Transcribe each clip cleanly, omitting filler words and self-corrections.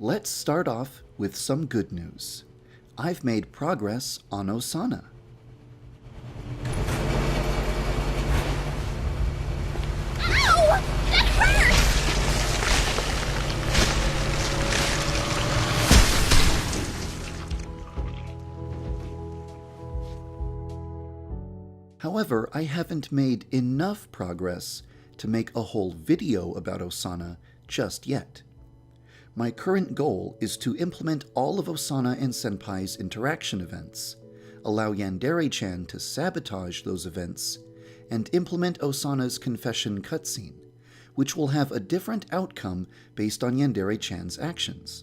Let's start off with some good news. I've made progress on Osana. Ow! That hurt! However, I haven't made enough progress to make a whole video about Osana just yet. My current goal is to implement all of Osana and Senpai's interaction events, allow Yandere-chan to sabotage those events, and implement Osana's confession cutscene, which will have a different outcome based on Yandere-chan's actions.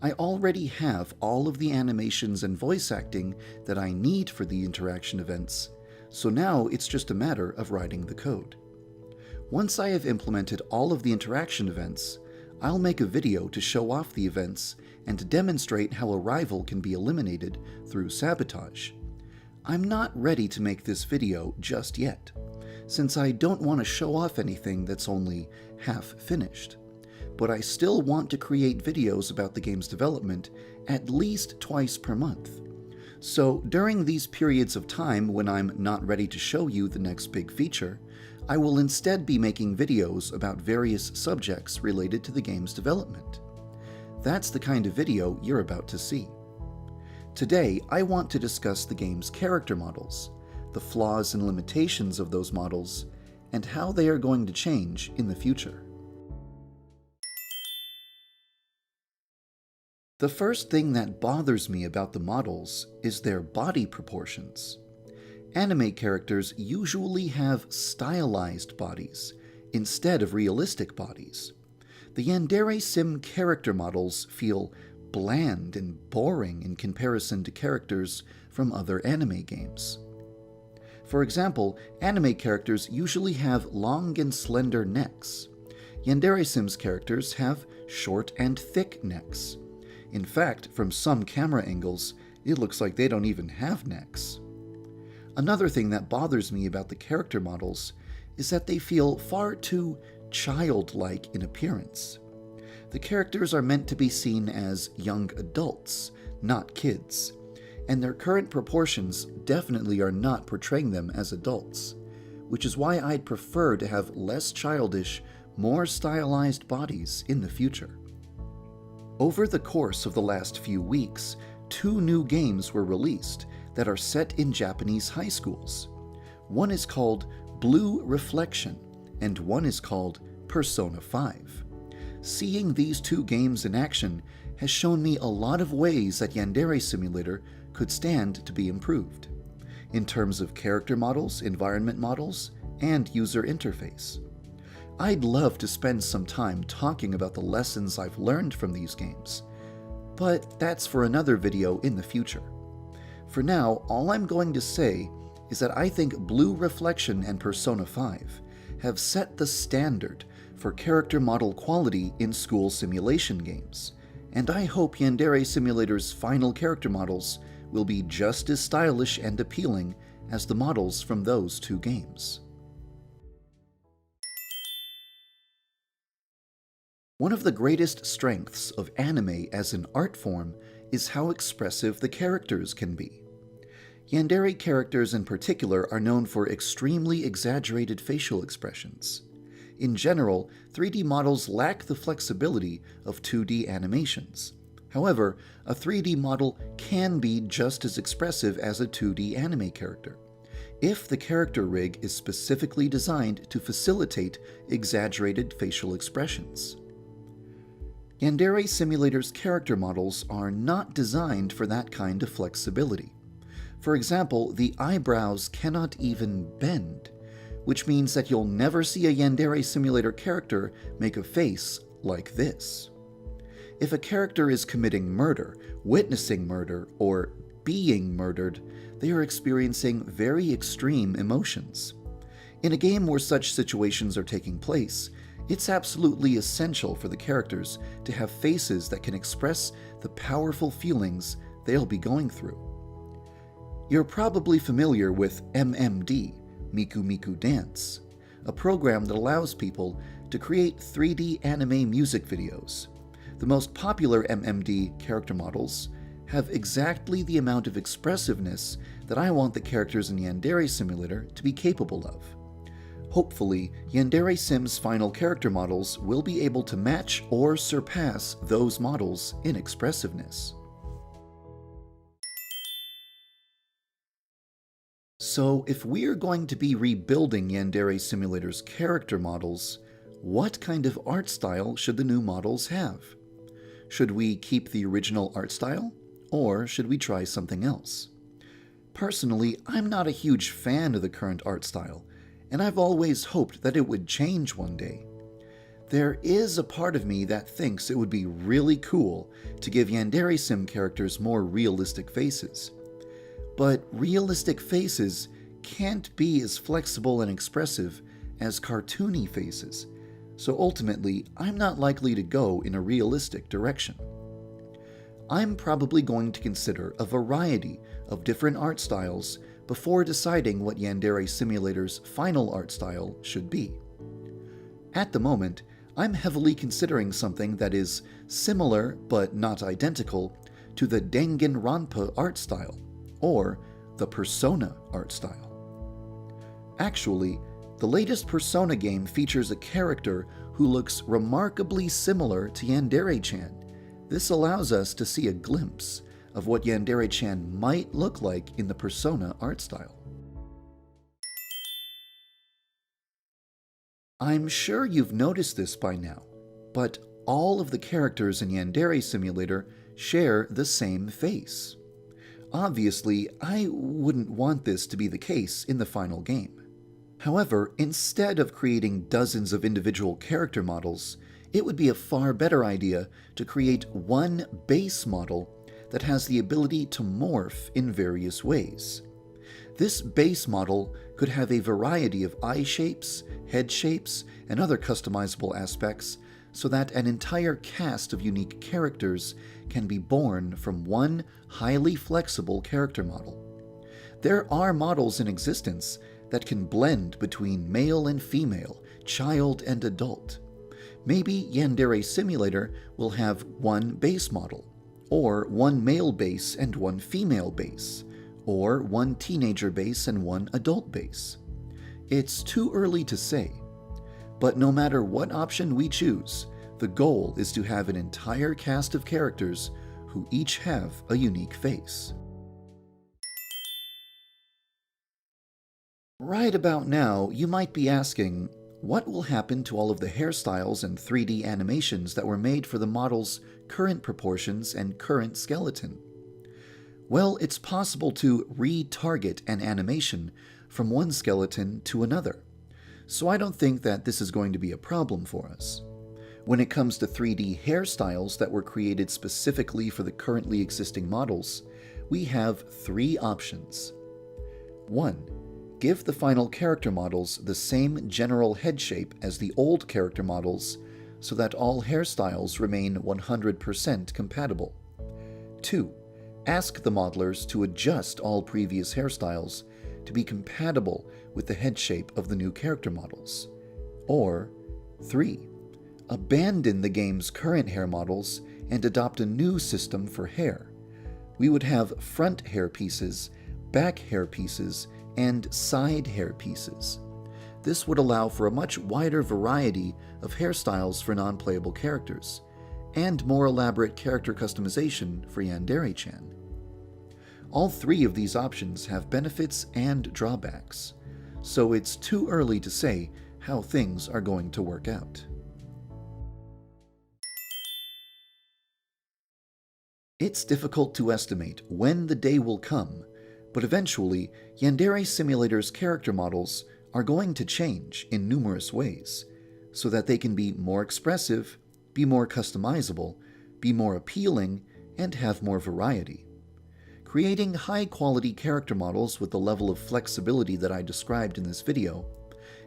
I already have all of the animations and voice acting that I need for the interaction events, so now it's just a matter of writing the code. Once I have implemented all of the interaction events, I'll make a video to show off the events and demonstrate how a rival can be eliminated through sabotage. I'm not ready to make this video just yet, since I don't want to show off anything that's only half finished. But I still want to create videos about the game's development at least twice per month. So during these periods of time when I'm not ready to show you the next big feature, I will instead be making videos about various subjects related to the game's development. That's the kind of video you're about to see. Today, I want to discuss the game's character models, the flaws and limitations of those models, and how they are going to change in the future. The first thing that bothers me about the models is their body proportions. Anime characters usually have stylized bodies instead of realistic bodies. The Yandere Sim character models feel bland and boring in comparison to characters from other anime games. For example, anime characters usually have long and slender necks. Yandere Sim's characters have short and thick necks. In fact, from some camera angles, it looks like they don't even have necks. Another thing that bothers me about the character models is that they feel far too childlike in appearance. The characters are meant to be seen as young adults, not kids, and their current proportions definitely are not portraying them as adults, which is why I'd prefer to have less childish, more stylized bodies in the future. Over the course of the last few weeks, 2 new games were released that are set in Japanese high schools. One is called Blue Reflection, and one is called Persona 5. Seeing these 2 games in action has shown me a lot of ways that Yandere Simulator could stand to be improved, in terms of character models, environment models, and user interface. I'd love to spend some time talking about the lessons I've learned from these games, but that's for another video in the future. For now, all I'm going to say is that I think Blue Reflection and Persona 5 have set the standard for character model quality in school simulation games, and I hope Yandere Simulator's final character models will be just as stylish and appealing as the models from those 2 games. One of the greatest strengths of anime as an art form is how expressive the characters can be. Yandere characters in particular are known for extremely exaggerated facial expressions. In general, 3D models lack the flexibility of 2D animations. However, a 3D model can be just as expressive as a 2D anime character, if the character rig is specifically designed to facilitate exaggerated facial expressions. Yandere Simulator's character models are not designed for that kind of flexibility. For example, the eyebrows cannot even bend, which means that you'll never see a Yandere Simulator character make a face like this. If a character is committing murder, witnessing murder, or being murdered, they are experiencing very extreme emotions. In a game where such situations are taking place, it's absolutely essential for the characters to have faces that can express the powerful feelings they'll be going through. You're probably familiar with MMD, Miku Miku Dance, a program that allows people to create 3D anime music videos. The most popular MMD character models have exactly the amount of expressiveness that I want the characters in Yandere Simulator to be capable of. Hopefully, Yandere Sim's final character models will be able to match or surpass those models in expressiveness. So, if we're going to be rebuilding Yandere Simulator's character models, what kind of art style should the new models have? Should we keep the original art style, or should we try something else? Personally, I'm not a huge fan of the current art style, and I've always hoped that it would change one day. There is a part of me that thinks it would be really cool to give Yandere Sim characters more realistic faces. But realistic faces can't be as flexible and expressive as cartoony faces, so ultimately I'm not likely to go in a realistic direction. I'm probably going to consider a variety of different art styles before deciding what Yandere Simulator's final art style should be. At the moment, I'm heavily considering something that is similar but not identical to the Danganronpa art style, or the Persona art style. Actually, the latest Persona game features a character who looks remarkably similar to Yandere-chan. This allows us to see a glimpse of what Yandere-chan might look like in the Persona art style. I'm sure you've noticed this by now, but all of the characters in Yandere Simulator share the same face. Obviously, I wouldn't want this to be the case in the final game. However, instead of creating dozens of individual character models, it would be a far better idea to create one base model that has the ability to morph in various ways. This base model could have a variety of eye shapes, head shapes, and other customizable aspects so that an entire cast of unique characters can be born from one highly flexible character model. There are models in existence that can blend between male and female, child and adult. Maybe Yandere Simulator will have one base model, or one male base and one female base, or one teenager base and one adult base. It's too early to say, but no matter what option we choose, the goal is to have an entire cast of characters who each have a unique face. Right about now, you might be asking, what will happen to all of the hairstyles and 3D animations that were made for the model's current proportions and current skeleton? Well, it's possible to retarget an animation from one skeleton to another, so I don't think that this is going to be a problem for us. When it comes to 3D hairstyles that were created specifically for the currently existing models, we have three options. 1. Give the final character models the same general head shape as the old character models so that all hairstyles remain 100% compatible. 2. Ask the modelers to adjust all previous hairstyles to be compatible with the head shape of the new character models. Or 3. Abandon the game's current hair models and adopt a new system for hair. We would have front hair pieces, back hair pieces, and side hair pieces. This would allow for a much wider variety of hairstyles for non-playable characters, and more elaborate character customization for Yandere-chan. All three of these options have benefits and drawbacks, so it's too early to say how things are going to work out. It's difficult to estimate when the day will come, but eventually, Yandere Simulator's character models are going to change in numerous ways, so that they can be more expressive, be more customizable, be more appealing, and have more variety. Creating high-quality character models with the level of flexibility that I described in this video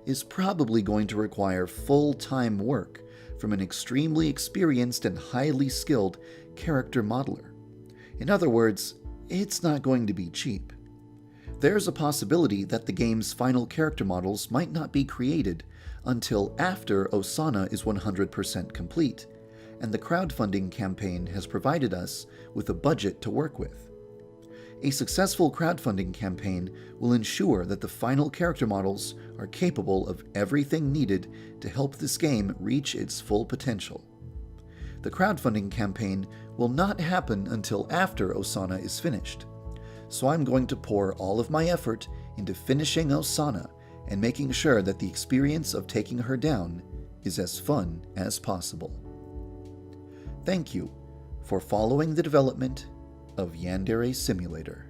is probably going to require full-time work from an extremely experienced and highly skilled character modeler. In other words, it's not going to be cheap. There's a possibility that the game's final character models might not be created until after Osana is 100% complete, and the crowdfunding campaign has provided us with a budget to work with. A successful crowdfunding campaign will ensure that the final character models are capable of everything needed to help this game reach its full potential. The crowdfunding campaign will not happen until after Osana is finished, so I'm going to pour all of my effort into finishing Osana and making sure that the experience of taking her down is as fun as possible. Thank you for following the development of Yandere Simulator.